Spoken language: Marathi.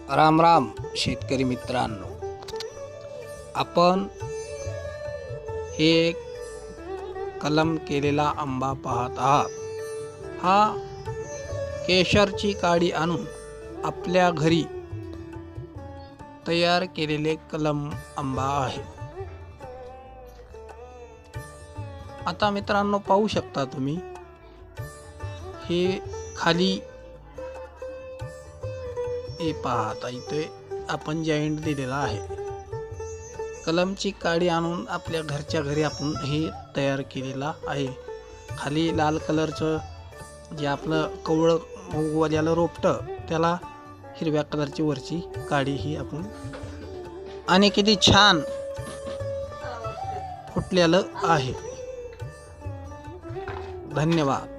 राम राम शेतकरी मित्रांनो, आपण हे कलम केलेला आंबा पाहत आहात। हा केशरची काडी आणून आपल्या घरी तयार केलेले कलम आंबा आहे। आता मित्रांनो पाहू शकता तुम्ही, हे खाली हे पाहता इथे आपण जॉईंट दिलेला आहे। कलमची काडी आणून आपल्या घरच्या घरी आपण हे तयार केलेला आहे। खाली लाल कलरचं जे आपलं कवळं मऊवाल्याला रोपटं, त्याला हिरव्या कलरची वरची काडी ही आपण, आणि किती छान फुटलेलं आहे। धन्यवाद।